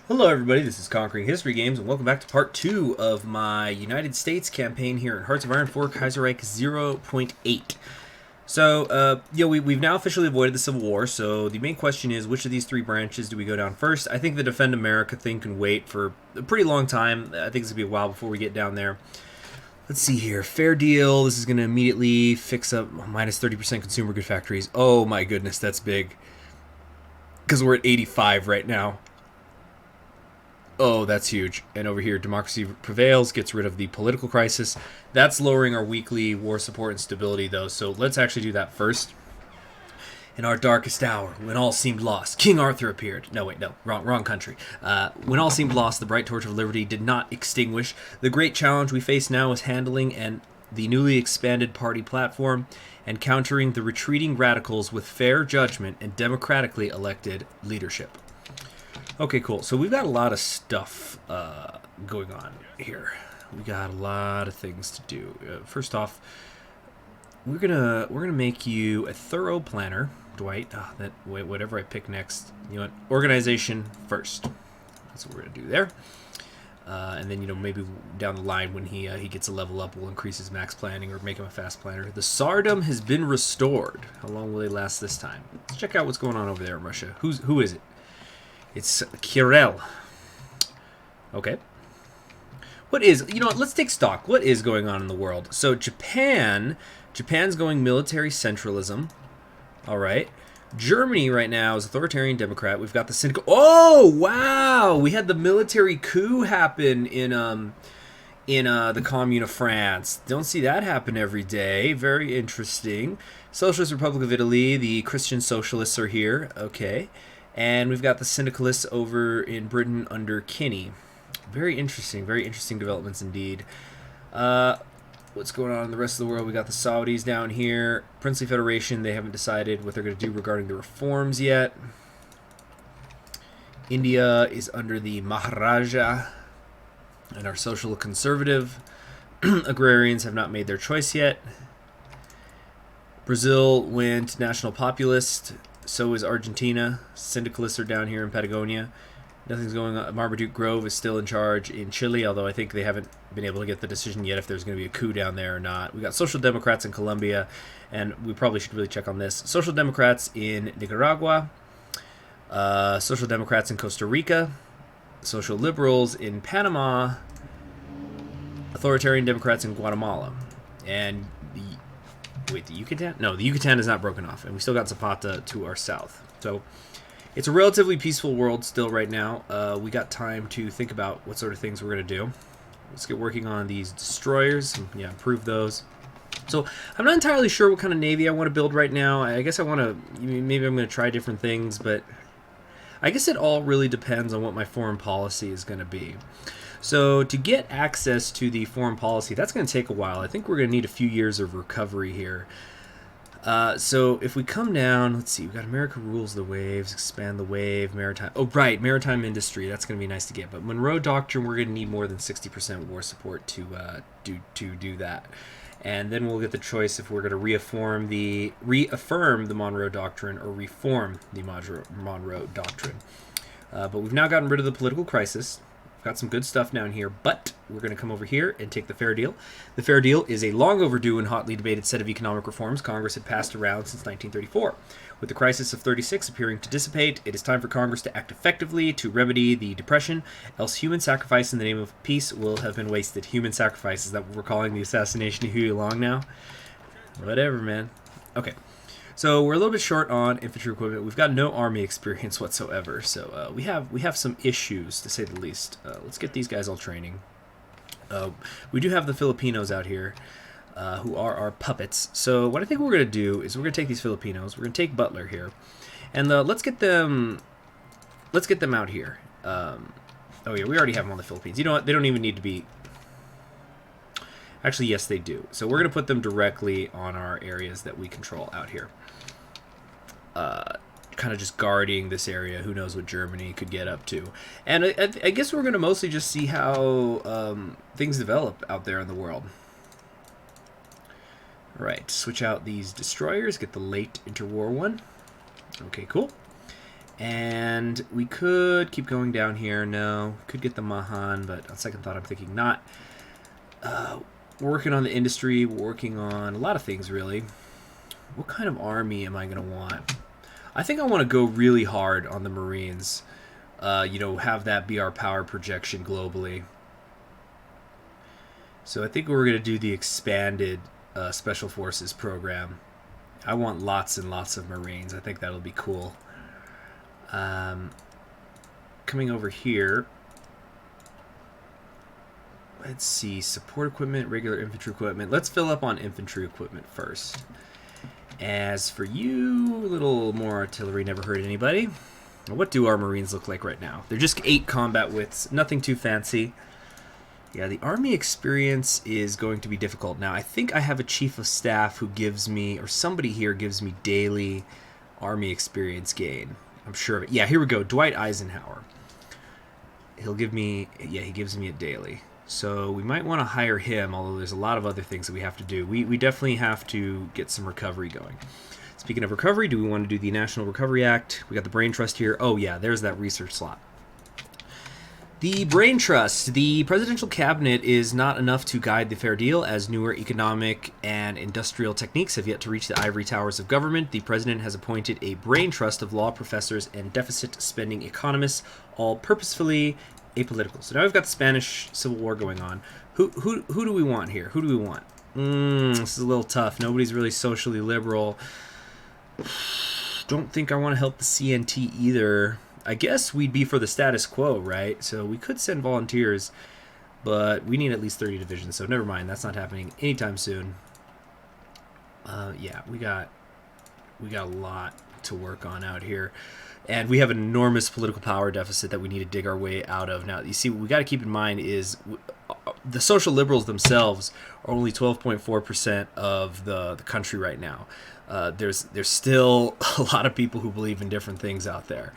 Hello everybody, this is Conquering History Games, and welcome back to part 2 of my United States campaign here in Hearts of Iron 4 Kaiserreich 0.8. So, we've now officially avoided the Civil War, so the main question is, which of these three branches do we go down first? I think the Defend America thing can wait for a pretty long time. I think it's going to be a while before we get down there. Let's see here. Fair deal. This is going to immediately fix up minus 30% consumer good factories. Oh my goodness, that's big. Because we're at 85 right now. Oh, that's huge. And over here, democracy prevails, gets rid of the political crisis. That's lowering our weekly war support and stability, though. So let's actually do that first. In our darkest hour, when all seemed lost, King Arthur appeared. No, wait, no, wrong country. When all seemed lost, the bright torch of liberty did not extinguish. The great challenge we face now is handling the newly expanded party platform and countering the retreating radicals with fair judgment and democratically elected leadership. Okay, cool. So we've got a lot of stuff going on here. We got a lot of things to do. First off, we're gonna make you a thorough planner, Dwight. Whatever I pick next, you know what? Organization first. That's what we're gonna do there. And then maybe down the line when he gets a level up, we'll increase his max planning or make him a fast planner. The Tsardom has been restored. How long will they last this time? Let's check out what's going on over there in Russia. Who is it? It's Kirill. Okay. Let's take stock. What is going on in the world? So Japan's going military centralism. All right. Germany right now is authoritarian Democrat. We've got the cynical. Oh, wow. We had the military coup happen in the Commune of France. Don't see that happen every day. Very interesting. Socialist Republic of Italy, the Christian socialists are here. Okay. And we've got the syndicalists over in Britain under Kinney. Very interesting developments indeed. What's going on in the rest of the world? We got the Saudis down here. Princely Federation, they haven't decided what they're going to do regarding the reforms yet. India is under the Maharaja and our social conservative. Agrarians have not made their choice yet. Brazil went national populist. So is Argentina. Syndicalists are down here in Patagonia. Nothing's going on. Marmaduke Grove is still in charge in Chile, although I think they haven't been able to get the decision yet if there's going to be a coup down there or not. We got Social Democrats in Colombia, and we probably should really check on this. Social Democrats in Nicaragua. Social Democrats in Costa Rica. Social Liberals in Panama. Authoritarian Democrats in Guatemala. And the Yucatan? No, the Yucatan is not broken off, and we still got Zapata to our south. So it's a relatively peaceful world still right now. We got time to think about what sort of things we're going to do. Let's get working on these destroyers and improve those. So I'm not entirely sure what kind of navy I want to build right now. I guess maybe I'm going to try different things, but I guess it all really depends on what my foreign policy is going to be. So to get access to the foreign policy, that's going to take a while. I think we're going to need a few years of recovery here. So if we come down, let's see, we've got America rules the waves, expand the wave, maritime. Oh, right, maritime industry. That's going to be nice to get. But Monroe Doctrine, we're going to need more than 60% war support to do that. And then we'll get the choice if we're going to reaffirm the Monroe Doctrine or reform the Monroe Doctrine. But we've now gotten rid of the political crisis. Got some good stuff down here, but we're going to come over here and take the Fair Deal. The Fair Deal is a long overdue and hotly debated set of economic reforms Congress had passed around since 1934. With the crisis of 36 appearing to dissipate, it is time for Congress to act effectively to remedy the Depression, else human sacrifice in the name of peace will have been wasted. Human sacrifice, is that what we're calling the assassination of Huey Long now? Whatever, man. Okay. So we're a little bit short on infantry equipment. We've got no army experience whatsoever, so we have some issues, to say the least. Let's get these guys all training. We do have the Filipinos out here, who are our puppets. So what I think we're going to do is we're going to take these Filipinos. We're going to take Butler here, and let's get them out here. Oh yeah, we already have them on the Philippines. You know what? They don't even need to be. Actually, yes, they do. So we're going to put them directly on our areas that we control out here. Kind of just guarding this area. Who knows what Germany could get up to. And I guess we're going to mostly just see how things develop out there in the world. Right, switch out these destroyers. Get the late interwar one. Okay, cool. And we could keep going down here. No, could get the Mahan, but on second thought, I'm thinking not. We're working on the industry. We're working on a lot of things, really. What kind of army am I going to want? I think I want to go really hard on the Marines. You know, have that be our power projection globally. So I think we're going to do the expanded Special Forces program. I want lots and lots of Marines. I think that'll be cool. Coming over here, let's see, support equipment, regular infantry equipment. Let's fill up on infantry equipment first. As for you, a little more artillery, never hurt anybody. What do our Marines look like right now? They're just 8 combat widths, nothing too fancy. Yeah, the Army experience is going to be difficult. Now, I think I have a Chief of Staff who gives me, or somebody here gives me daily Army experience gain. I'm sure of it. Yeah, here we go. Dwight Eisenhower. He'll give me, yeah, he gives me it daily. So we might want to hire him, although there's a lot of other things that we have to do. We definitely have to get some recovery going. Speaking of recovery, do we want to do the National Recovery Act? We got the Brain Trust here. Oh, yeah, there's that research slot. The Brain Trust. The presidential cabinet is not enough to guide the fair deal, as newer economic and industrial techniques have yet to reach the ivory towers of government. The president has appointed a Brain Trust of law professors and deficit spending economists, all purposefully apolitical. So now we've got the Spanish Civil War going on. Who do we want here? Who do we want? This is a little tough. Nobody's really socially liberal. Don't think I want to help the CNT either. I guess we'd be for the status quo, right? So we could send volunteers, but we need at least 30 divisions, so never mind. That's not happening anytime soon. Yeah, we got a lot to work on out here. And we have an enormous political power deficit that we need to dig our way out of. Now, you see, what we got to keep in mind is the social liberals themselves are only 12.4% of the country right now. There's still a lot of people who believe in different things out there.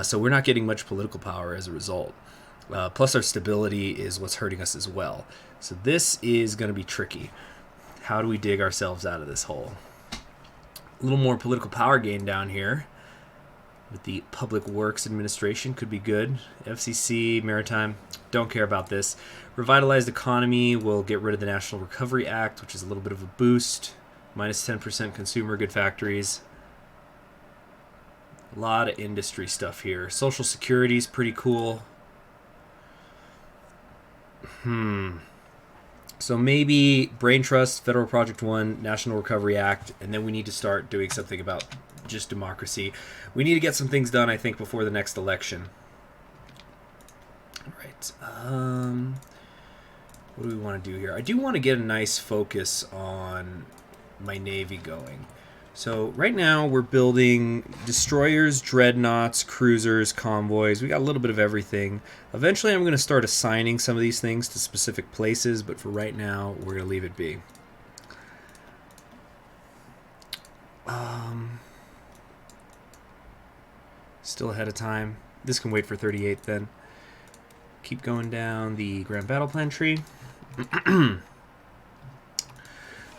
So we're not getting much political power as a result. Plus our stability is what's hurting us as well. So this is going to be tricky. How do we dig ourselves out of this hole? A little more political power gain down here with the Public Works Administration could be good. FCC, Maritime, don't care about this. Revitalized economy, we'll get rid of the National Recovery Act, which is a little bit of a boost. Minus 10% consumer good factories. A lot of industry stuff here. Social Security is pretty cool. So maybe Brain Trust, Federal Project 1, National Recovery Act, and then we need to start doing something about just democracy. We need to get some things done, I think, before the next election. All right. What do we want to do here? I do want to get a nice focus on my Navy going. So right now we're building destroyers, dreadnoughts, cruisers, convoys. We got a little bit of everything. Eventually I'm going to start assigning some of these things to specific places, but for right now we're going to leave it be. Still ahead of time. This can wait for 38 then. Keep going down the Grand Battle Plan tree.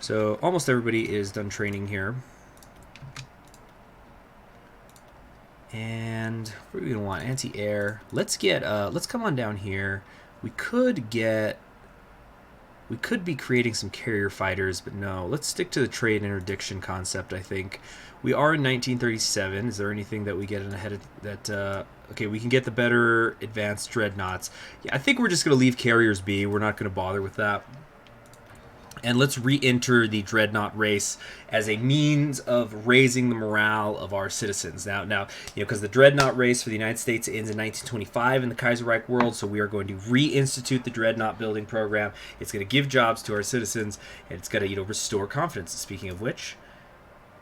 So almost everybody is done training here. And what are we gonna want? Anti-air. Let's come on down here. We could be creating some carrier fighters, but no. Let's stick to the trade interdiction concept, I think. We are in 1937. Is there anything that we get in ahead of that? Okay, we can get the better advanced dreadnoughts. Yeah, I think we're just gonna leave carriers be. We're not gonna bother with that. And let's re-enter the dreadnought race as a means of raising the morale of our citizens. Now, you know, because the dreadnought race for the United States ends in 1925 in the Kaiserreich world, so we are going to reinstitute the dreadnought building program. It's going to give jobs to our citizens, and it's going to, restore confidence. Speaking of which,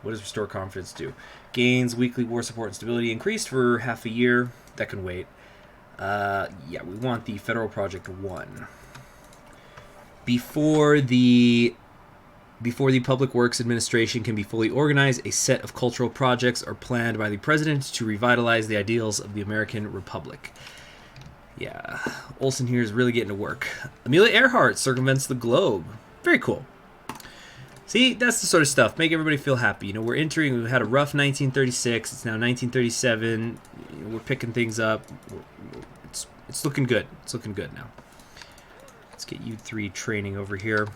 what does restore confidence do? Gains weekly war support and stability increased for half a year. That can wait. Yeah, we want the Federal Project 1. Before the Public Works Administration can be fully organized, a set of cultural projects are planned by the president to revitalize the ideals of the American Republic. Yeah, Olson here is really getting to work. Amelia Earhart circumvents the globe. Very cool. See, that's the sort of stuff. Make everybody feel happy. You know, we're entering, we had a rough 1936. It's now 1937. We're picking things up. It's looking good. It's looking good now. Let's get you 3 training over here.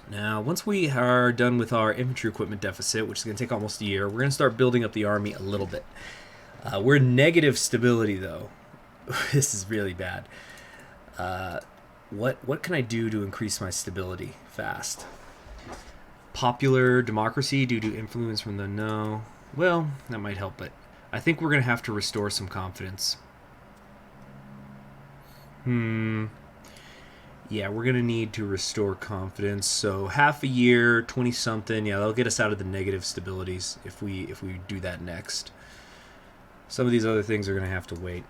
Now, once we are done with our infantry equipment deficit, which is going to take almost a year, we're going to start building up the army a little bit. We're negative stability, though. This is really bad. What can I do to increase my stability fast? Popular democracy due to influence from the no. Well, that might help, but I think we're going to have to restore some confidence. Yeah, we're going to need to restore confidence. So half a year, 20-something. Yeah, that'll get us out of the negative stabilities if we do that next. Some of these other things are going to have to wait.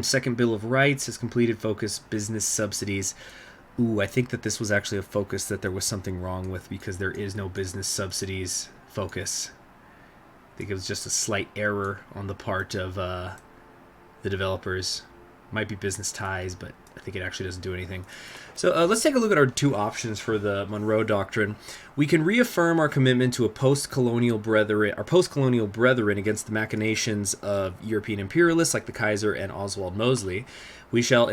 Second Bill of Rights is completed. Focus business subsidies. Ooh, I think that this was actually a focus that there was something wrong with because there is no business subsidies focus. I think it was just a slight error on the part of the developers. Might be business ties, but I think it actually doesn't do anything. So let's take a look at our 2 options for the Monroe Doctrine. We can reaffirm our commitment to our post-colonial brethren against the machinations of European imperialists like the Kaiser and Oswald Mosley. We shall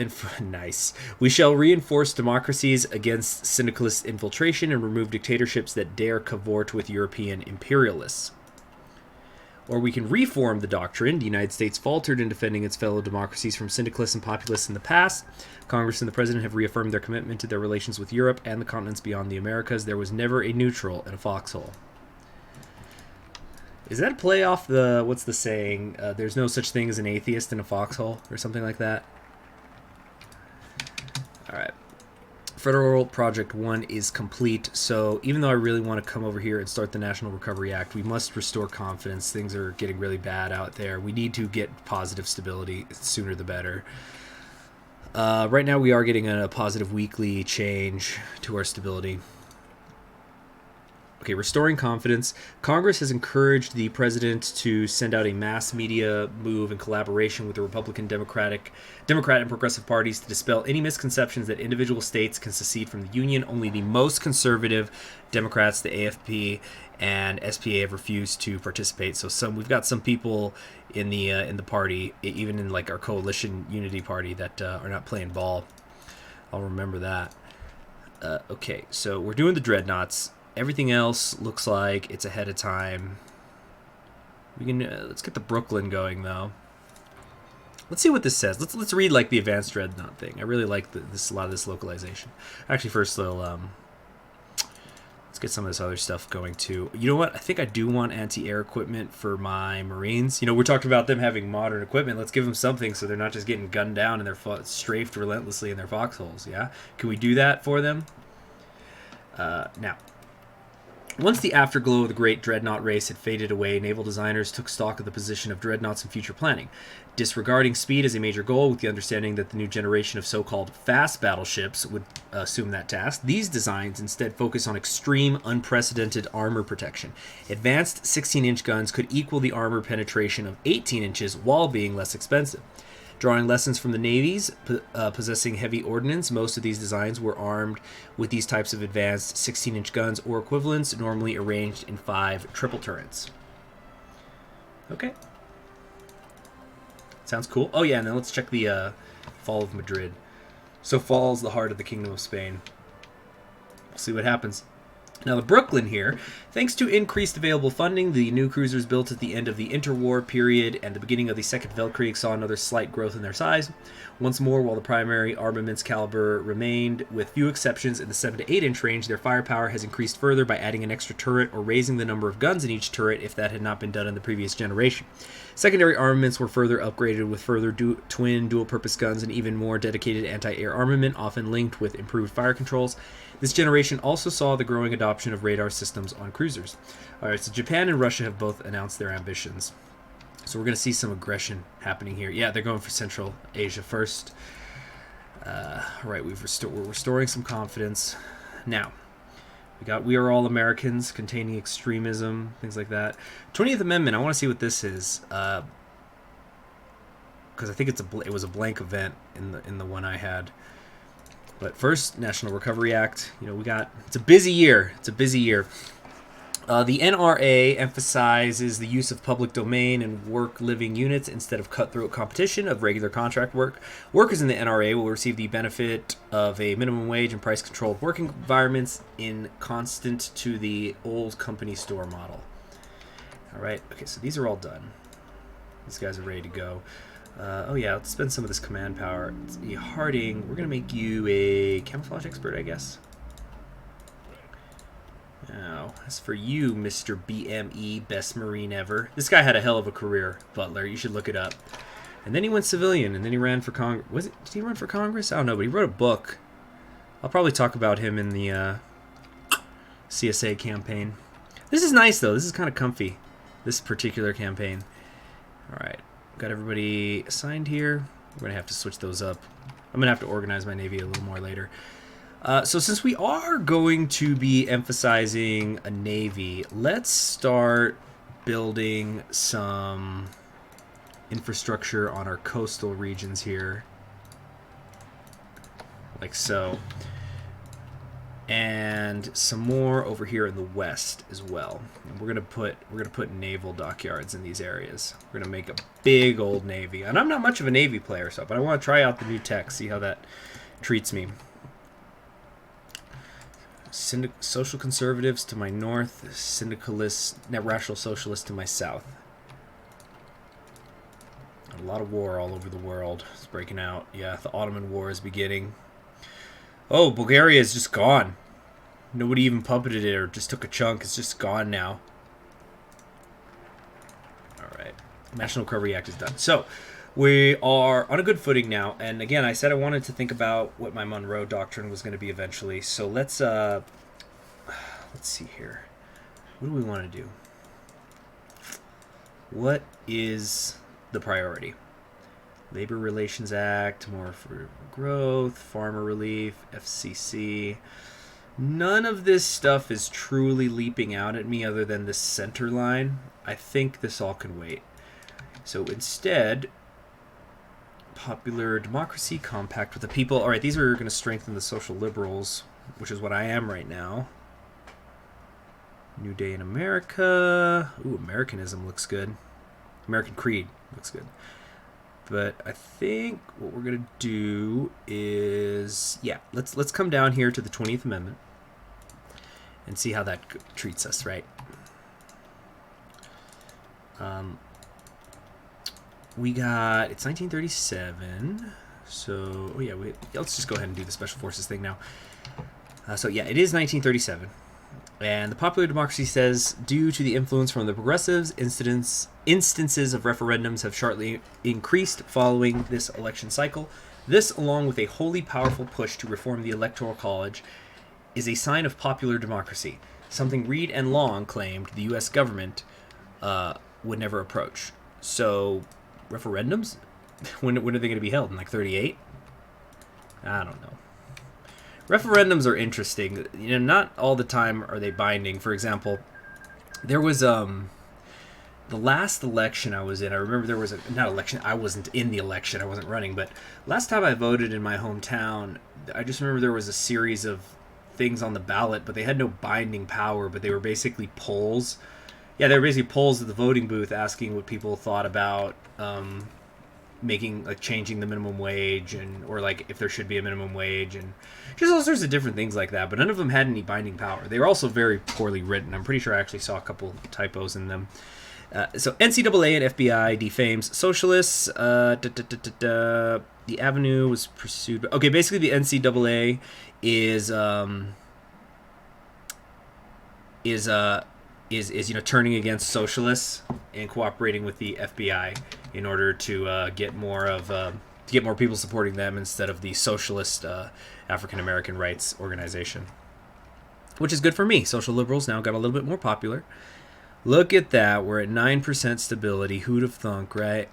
We shall reinforce democracies against syndicalist infiltration and remove dictatorships that dare cavort with European imperialists. Or we can reform the doctrine. The United States faltered in defending its fellow democracies from syndicalists and populists in the past. Congress and the President have reaffirmed their commitment to their relations with Europe and the continents beyond the Americas. There was never a neutral in a foxhole. Is that a play off the, what's the saying? There's no such thing as an atheist in a foxhole, or something like that? Alright. Federal Project 1 is complete, so even though I really want to come over here and start the National Recovery Act, we must restore confidence. Things are getting really bad out there. We need to get positive stability. Sooner the better. Right now we are getting a positive weekly change to our stability. Okay, restoring confidence. Congress has encouraged the president to send out a mass media move in collaboration with the Republican, Democrat, and Progressive parties to dispel any misconceptions that individual states can secede from the Union. Only the most conservative Democrats, the AFP and SPA, have refused to participate. So we've got some people in the party, even in like our coalition unity party, that are not playing ball. I'll remember that. Okay, so we're doing the dreadnoughts. Everything else looks like it's ahead of time. We can let's get the Brooklyn going though. Let's see what this says. Let's read like the advanced dreadnought thing. I really like a lot of this localization. Actually, first let's get some of this other stuff going too. You know what? I think I do want anti-air equipment for my Marines. You know, we're talking about them having modern equipment. Let's give them something so they're not just getting gunned down and they're strafed relentlessly in their foxholes. Yeah, can we do that for them? Now. Once the afterglow of the great dreadnought race had faded away, naval designers took stock of the position of dreadnoughts in future planning. Disregarding speed as a major goal with the understanding that the new generation of so-called fast battleships would assume that task, these designs instead focus on extreme, unprecedented armor protection. Advanced 16-inch guns could equal the armor penetration of 18 inches while being less expensive. Drawing lessons from the navies possessing heavy ordnance, most of these designs were armed with these types of advanced 16-inch guns or equivalents, normally arranged in 5 triple turrets. Okay. Sounds cool. Oh yeah, and then let's check the fall of Madrid. So falls the heart of the Kingdom of Spain. We'll see what happens. Now the Brooklyn here, thanks to increased available funding, the new cruisers built at the end of the interwar period and the beginning of the Second Weltkrieg saw another slight growth in their size. Once more, while the primary armaments caliber remained, with few exceptions, in the 7 to 8 inch range, their firepower has increased further by adding an extra turret or raising the number of guns in each turret if that had not been done in the previous generation. Secondary armaments were further upgraded with further twin dual-purpose guns and even more dedicated anti-air armament, often linked with improved fire controls. This generation also saw the growing adoption of radar systems on cruisers. Alright, so Japan and Russia have both announced their ambitions. So we're going to see some aggression happening here. Yeah, they're going for Central Asia first. Alright, we're restoring some confidence. Now, we are all Americans, containing extremism, things like that. 20th Amendment, I want to see what this is. Because I think it was a blank event in the one I had. But first, National Recovery Act. You know, it's a busy year. It's a busy year. The NRA emphasizes the use of public domain and work-living units instead of cutthroat competition of regular contract work. Workers in the NRA will receive the benefit of a minimum wage and price-controlled working environments in constant to the old company store model. All right. Okay, so these are all done. These guys are ready to go. Oh yeah, let's spend some of this command power. Harding, we're going to make you a camouflage expert, I guess. Now, as for you, Mr. BME, best Marine ever. This guy had a hell of a career, Butler. You should look it up. And then he went civilian, and then he ran for Congress. Did he run for Congress? I don't know, but he wrote a book. I'll probably talk about him in the CSA campaign. This is nice, though. This is kind of comfy, this particular campaign. All right. Got everybody assigned here. We're going to have to switch those up. I'm going to have to organize my Navy a little more later. So since we are going to be emphasizing a Navy, let's start building some infrastructure on our coastal regions here. Like so. And some more over here in the west as well. And we're gonna put naval dockyards in these areas. We're gonna make a big old Navy. And I'm not much of a Navy player, so but I want to try out the new tech, see how that treats me. Social conservatives to my north, syndicalists, rational socialists to my south. A lot of war all over the world. It's breaking out. Yeah, the Ottoman War is beginning. Oh, Bulgaria is just gone. Nobody even puppeted it or just took a chunk. It's just gone now. Alright. National Recovery Act is done. So, we are on a good footing now. And again, I said I wanted to think about what my Monroe Doctrine was going to be eventually. So let's see here. What do we want to do? What is the priority? Labor Relations Act, more for growth, farmer relief, FCC. None of this stuff is truly leaping out at me other than this center line. I think this all can wait. So instead, popular democracy, compact with the people. All right, these are going to strengthen the social liberals, which is what I am right now. New Day in America. Ooh, Americanism looks good. American Creed looks good. But I think what we're going to do is, yeah, let's come down here to the 20th Amendment and see how that treats us, right? We got, it's 1937, so, oh yeah, let's just go ahead and do the Special Forces thing now. So yeah, it is 1937. And the popular democracy says, due to the influence from the progressives, instances of referendums have sharply increased following this election cycle. This, along with a wholly powerful push to reform the Electoral College, is a sign of popular democracy, something Reed and Long claimed the U.S. government would never approach. So, referendums? When are they going to be held? In like 38? I don't know. Referendums are interesting. You know, not all the time are they binding. For example, there was the last election I was in. I remember there was not election. I wasn't in the election. I wasn't running. But last time I voted in my hometown, I just remember there was a series of things on the ballot, but they had no binding power. But they were basically polls. Yeah, they were basically polls at the voting booth asking what people thought about changing the minimum wage, or like if there should be a minimum wage, and just all sorts of different things like that. But none of them had any binding power. They were also very poorly written. I'm pretty sure I actually saw a couple typos in them. So NCAA and FBI defames socialists. The avenue was pursued. Okay, basically the NCAA is turning against socialists and cooperating with the FBI in order to get more people supporting them instead of the socialist African American rights organization, which is good for me. Social liberals now got a little bit more popular. Look at that. We're at 9% stability. Who'd have thunk, right?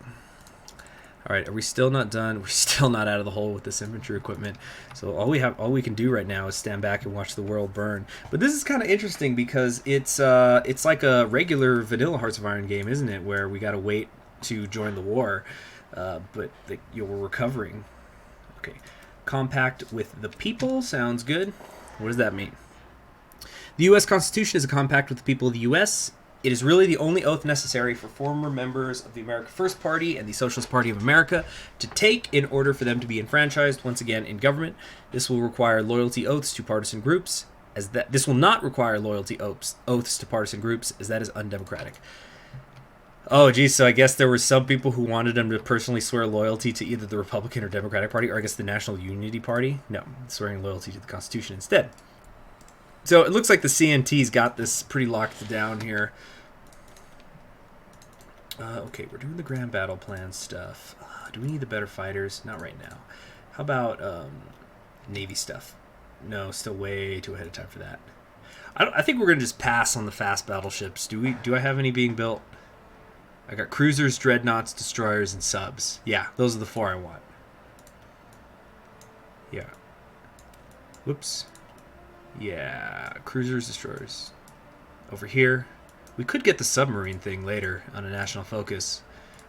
All right, are we still not done? We're still not out of the hole with this infantry equipment. So all we can do right now is stand back and watch the world burn. But this is kind of interesting because it's like a regular vanilla Hearts of Iron game, isn't it? Where we got to wait to join the war, but we're recovering. Okay, Compact with the people. Sounds good. What does that mean? The U.S. Constitution is a compact with the people of the U.S. It is really the only oath necessary for former members of the America First Party and the Socialist Party of America to take in order for them to be enfranchised once again in government. This will require loyalty oaths to partisan groups, this will not require loyalty oaths to partisan groups, as that is undemocratic. Oh, geez, so I guess there were some people who wanted them to personally swear loyalty to either the Republican or Democratic Party, or I guess the National Unity Party. No, swearing loyalty to the Constitution instead. So it looks like the CNT's got this pretty locked down here. Okay, we're doing the grand battle plan stuff. Do we need the better fighters? Not right now. How about Navy stuff? No, still way too ahead of time for that. I think we're going to just pass on the fast battleships. Do I have any being built? I got cruisers, dreadnoughts, destroyers, and subs. Yeah, those are the 4 I want. Yeah. Whoops. Yeah, cruisers, destroyers. Over here. We could get the submarine thing later on a national focus.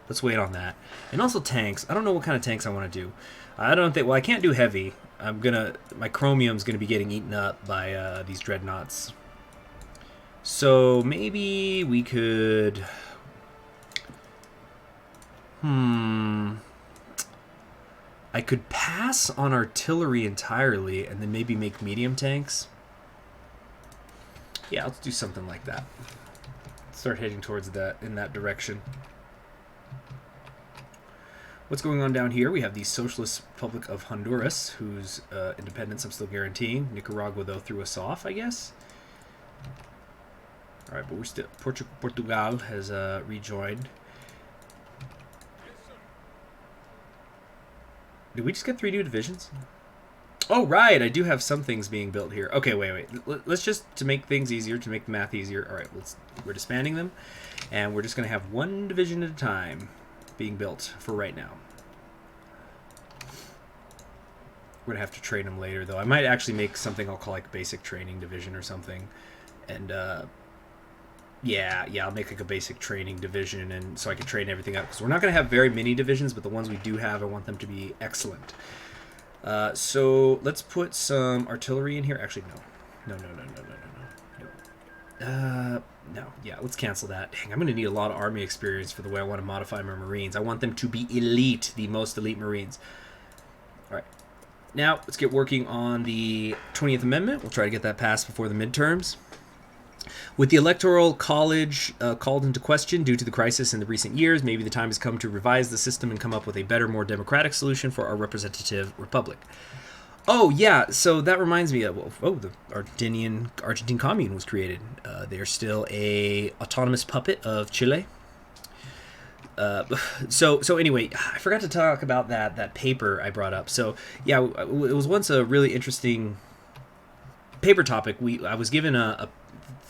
Let's wait on that. And also tanks. I don't know what kind of tanks I want to do. I don't think... Well, I can't do heavy. My chromium's gonna be getting eaten up by these dreadnoughts. So maybe we could... I could pass on artillery entirely and then maybe make medium tanks. Yeah, let's do something like that. Start heading towards that in that direction. What's going on down here? We have the Socialist Republic of Honduras, whose independence I'm still guaranteeing. Nicaragua, though, threw us off, I guess. All right, but we're still... Portugal has rejoined. Did we just get 3 new divisions? Oh, right, I do have some things being built here. Okay, wait. Let's just, to make things easier, to make the math easier. All right, we're disbanding them, and we're just going to have 1 division at a time being built for right now. We're going to have to train them later, though. I might actually make something I'll call like basic training division or something. And, yeah, I'll make like a basic training division, and so I can train everything up. Because we're not going to have very many divisions, but the ones we do have, I want them to be excellent. So let's put some artillery in here. Actually, no. No. Yeah, let's cancel that. Dang, I'm going to need a lot of army experience for the way I want to modify my Marines. I want them to be elite, the most elite Marines. All right. Now, let's get working on the 20th Amendment. We'll try to get that passed before the midterms. With the Electoral College called into question due to the crisis in the recent years, maybe the time has come to revise the system and come up with a better, more democratic solution for our representative republic. Oh, yeah, so that reminds me of, the Argentine commune was created. They're still a autonomous puppet of Chile. So anyway, I forgot to talk about that paper I brought up. So, yeah, it was once a really interesting paper topic. I was given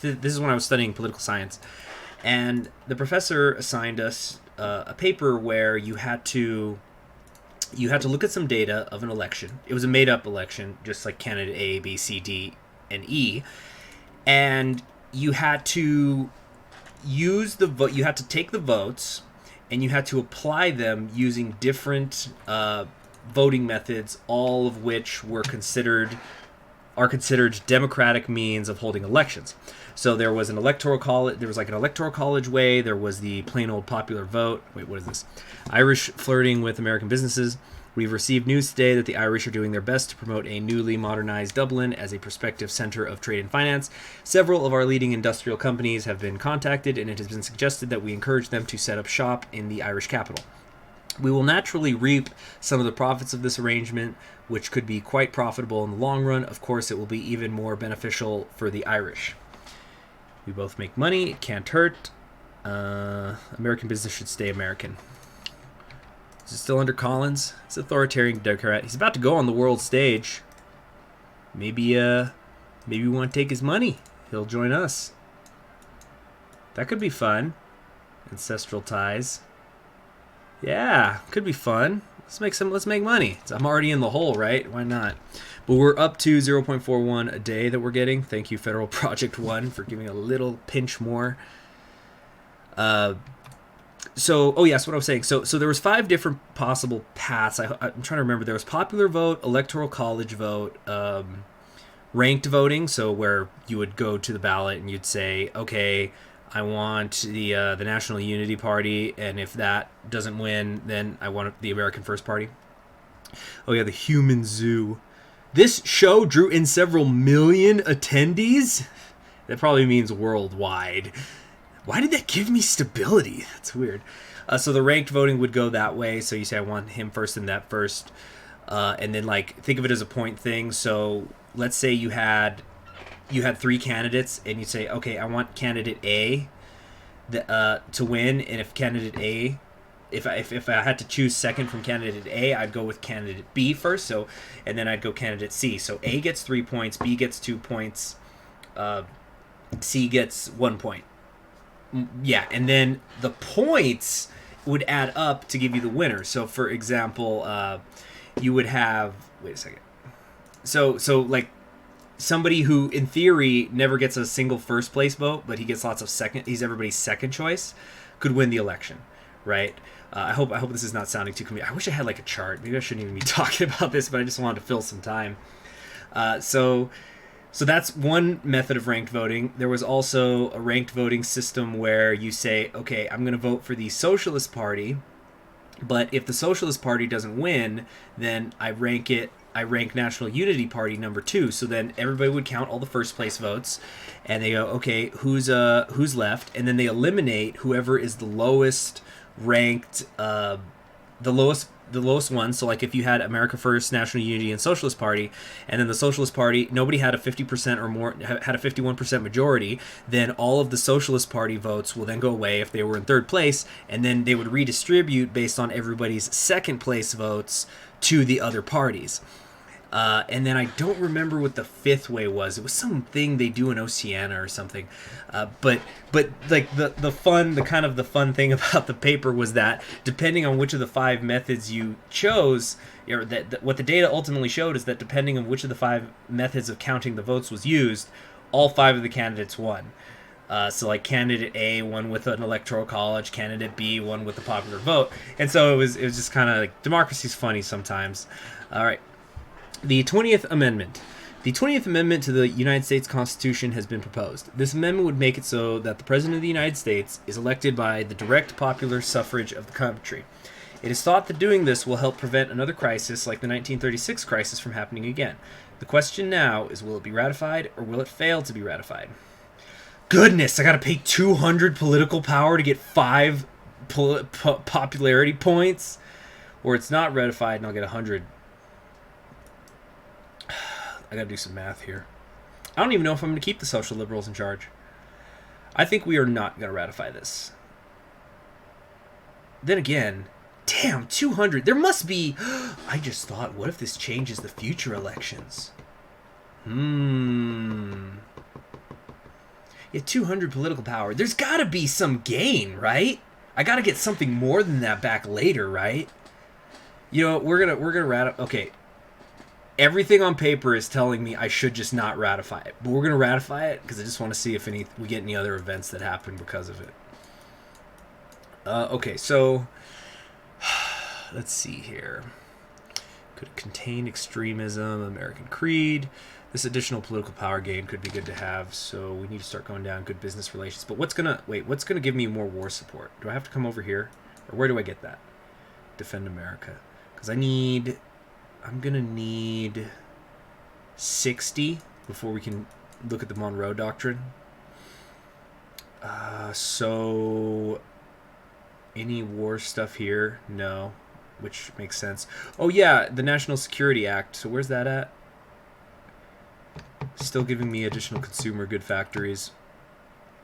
this is when I was studying political science, and the professor assigned us a paper where you had to look at some data of an election. It was a made-up election, just like candidate A, B, C, D, and E, and you had to use the vote. You had to take the votes, and you had to apply them using different voting methods, all of which are considered democratic means of holding elections. So there was an electoral college. There was like an electoral college way. There was the plain old popular vote. Wait, what is this? Irish flirting with American businesses. We've received news today that the Irish are doing their best to promote a newly modernized Dublin as a prospective center of trade and finance. Several of our leading industrial companies have been contacted, and it has been suggested that we encourage them to set up shop in the Irish capital. We will naturally reap some of the profits of this arrangement, which could be quite profitable in the long run. Of course, it will be even more beneficial for the Irish. We both make money. It can't hurt. American business should stay American. Is it still under Collins? It's authoritarian Democrat. He's about to go on the world stage. Maybe we want to take his money. He'll join us. That could be fun. Ancestral ties. Yeah, could be fun. Let's make money. I'm already in the hole, right? Why not? But we're up to 0.41 a day that we're getting. Thank you, Federal Project 1, for giving a little pinch more. So, oh yes, what I was saying. So there was 5 different possible paths. I'm trying to remember. There was popular vote, electoral college vote, ranked voting. So where you would go to the ballot and you'd say, okay, I want the National Unity Party, and if that doesn't win, then I want the American First Party. Oh yeah, the Human Zoo. This show drew in several million attendees. That probably means worldwide. Why did that give me stability? That's weird. So the ranked voting would go that way. So you say, I want him first and that first. And then, like, think of it as a point thing. So let's say you had 3 candidates, and you say, okay, I want candidate A to win. And if candidate A, if I had to choose second from candidate A, I'd go with candidate B first. So, and then I'd go candidate C. So A gets 3 points, B gets 2 points, C gets 1 point. Yeah, and then the points would add up to give you the winner. So, for example, you would have... Wait a second. So like, somebody who, in theory, never gets a single first-place vote, but he gets lots of second... He's everybody's second choice, could win the election, right? I hope this is not sounding too... I wish I had, like, a chart. Maybe I shouldn't even be talking about this, but I just wanted to fill some time. So that's one method of ranked voting. There was also a ranked voting system where you say, okay, I'm going to vote for the Socialist Party, but if the Socialist Party doesn't win, then I rank National Unity Party number 2. So then everybody would count all the first place votes, and they go, okay, who's left? And then they eliminate whoever is the lowest ranked, the lowest one. So like if you had America First, National Unity, and Socialist Party, and then the Socialist Party, nobody had a 50% or more, had a 51% majority, then all of the Socialist Party votes will then go away if they were in third place, and then they would redistribute based on everybody's second place votes to the other parties. And then I don't remember what the 5th way was. It was something they do in Oceania or something. But like the fun thing about the paper was that depending on which of the 5 methods you chose, or what the data ultimately showed is that depending on which of the 5 methods of counting the votes was used, all 5 of the candidates won. So like candidate A won with an electoral college, candidate B won with the popular vote, and so it was just kind of like, democracy's funny sometimes. All right. The 20th Amendment. The 20th Amendment to the United States Constitution has been proposed. This amendment would make it so that the President of the United States is elected by the direct popular suffrage of the country. It is thought that doing this will help prevent another crisis like the 1936 crisis from happening again. The question now is, will it be ratified or will it fail to be ratified? Goodness, I gotta pay 200 political power to get 5 popularity points? Or it's not ratified and I'll get 100. I gotta do some math here. I don't even know if I'm going to keep the social liberals in charge. I think we are not going to ratify this. Then again, damn, 200. There must be... I just thought, what if this changes the future elections? Yeah, 200 political power. There's got to be some gain, right? I got to get something more than that back later, right? You know, we're gonna ratify... Okay. Everything on paper is telling me I should just not ratify it. But we're going to ratify it because I just want to see if we get any other events that happen because of it. Okay, so let's see here. Could it contain extremism, American creed? This additional political power gain could be good to have, so we need to start going down good business relations. But what's gonna give me more war support? Do I have to come over here? Or where do I get that? Defend America. Because I'm going to need 60 before we can look at the Monroe Doctrine. So any war stuff here? No, which makes sense. Oh yeah, the National Security Act. So where's that at? Still giving me additional consumer good factories.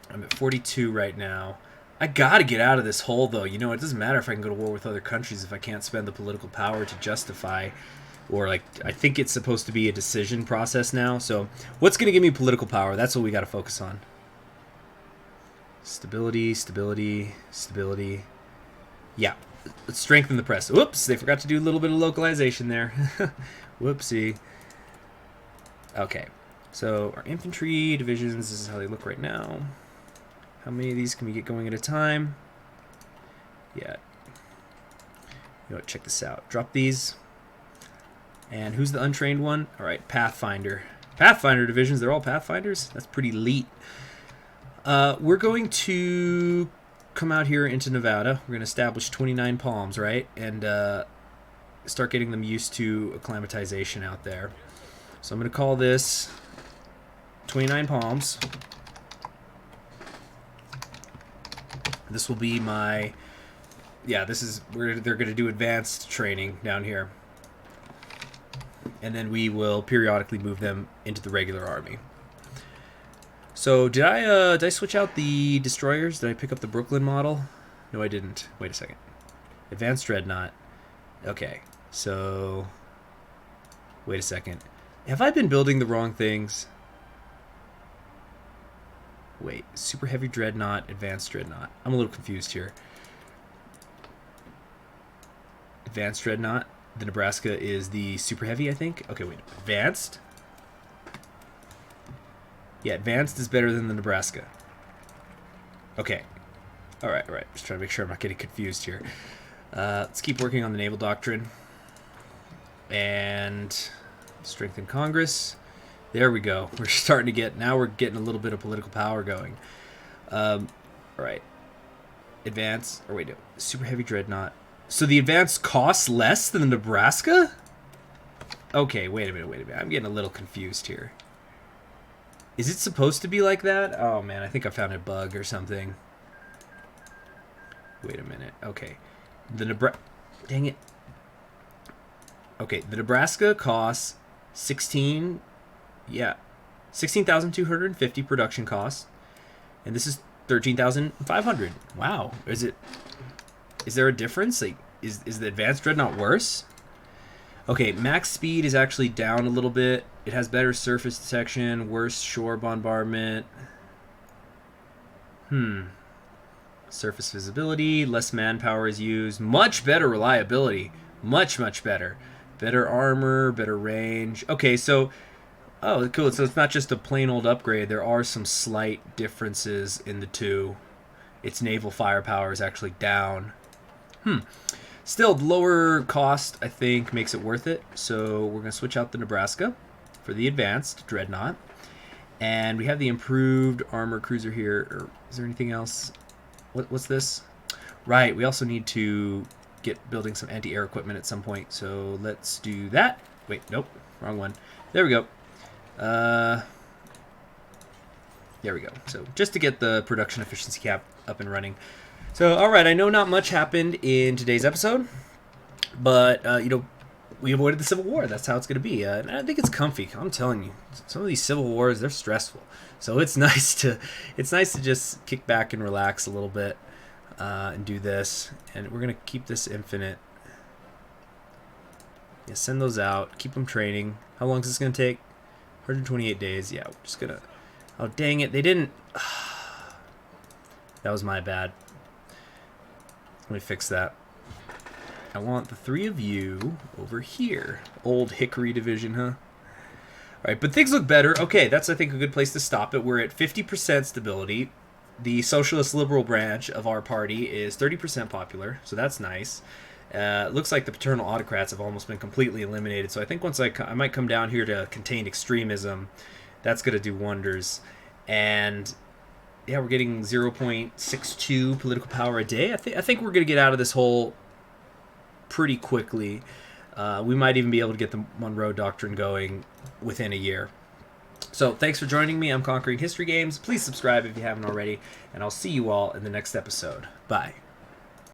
I'm at 42 right now. I gotta get out of this hole though. You know, it doesn't matter if I can go to war with other countries if I can't spend the political power to justify... Or, like, I think it's supposed to be a decision process now. So, what's going to give me political power? That's what we got to focus on. Stability, stability, stability. Yeah. Let's strengthen the press. Whoops, they forgot to do a little bit of localization there. Whoopsie. Okay. So, our infantry divisions, this is how they look right now. How many of these can we get going at a time? Yeah. You know what, check this out. Drop these. And who's the untrained one? All right, Pathfinder. Pathfinder divisions, they're all Pathfinders? That's pretty elite. We're going to come out here into Nevada. We're going to establish 29 palms, right? And start getting them used to acclimatization out there. So I'm going to call this 29 palms. This will be my... Yeah, this is where they're going to do advanced training down here. And then we will periodically move them into the regular army. So did I switch out the destroyers? Did I pick up the Brooklyn model? No, I didn't. Wait a second. Advanced Dreadnought. Okay, so wait a second. Have I been building the wrong things? Wait, Super Heavy Dreadnought, Advanced Dreadnought. I'm a little confused here. Advanced Dreadnought. The Nebraska is the Super Heavy, I think. Okay, wait. Advanced? Yeah, Advanced is better than the Nebraska. Okay. Alright. Just trying to make sure I'm not getting confused here. Let's keep working on the naval doctrine. And strengthen Congress. There we go. We're starting to get... Now we're getting a little bit of political power going. Alright. Advanced... Or wait, no. Super Heavy Dreadnought. So the Advanced costs less than the Nebraska? Okay, wait a minute. I'm getting a little confused here. Is it supposed to be like that? Oh man, I think I found a bug or something. Wait a minute. Okay. The Nebraska... Dang it. Okay, the Nebraska costs 16... Yeah. 16,250 production costs. And this is 13,500. Wow. Is there a difference? Like, is the Advanced Dreadnought worse? Okay, max speed is actually down a little bit. It has better surface detection, worse shore bombardment. Surface visibility, less manpower is used. Much better reliability. Much better. Better armor, better range. Okay, so... Oh, cool. So it's not just a plain old upgrade. There are some slight differences in the two. Its naval firepower is actually down. Still, lower cost, I think, makes it worth it. So we're going to switch out the Nebraska for the Advanced Dreadnought. And we have the improved armor cruiser here. Or is there anything else? What's this? Right, we also need to get building some anti-air equipment at some point. So let's do that. Wait, nope, wrong one. There we go. There we go. So just to get the production efficiency cap up and running. So, all right, I know not much happened in today's episode, but, we avoided the Civil War. That's how it's going to be. And I think it's comfy. I'm telling you, some of these Civil Wars, they're stressful. So it's nice to just kick back and relax a little bit and do this. And we're going to keep this infinite. Yeah, send those out. Keep them training. How long is this going to take? 128 days. Yeah, we're just going to... Oh, dang it. They didn't... That was my bad. Let me fix that. I want the three of you over here. Old Hickory Division, huh? All right, but things look better. Okay, that's, I think, a good place to stop it. We're at 50% stability. The Socialist Liberal branch of our party is 30% popular, so that's nice. Looks like the paternal autocrats have almost been completely eliminated, so I think once I might come down here to contain extremism. That's going to do wonders. And... yeah, we're getting 0.62 political power a day. I think we're going to get out of this hole pretty quickly. We might even be able to get the Monroe Doctrine going within a year. So thanks for joining me. I'm Conquering History Games. Please subscribe if you haven't already, and I'll see you all in the next episode. Bye.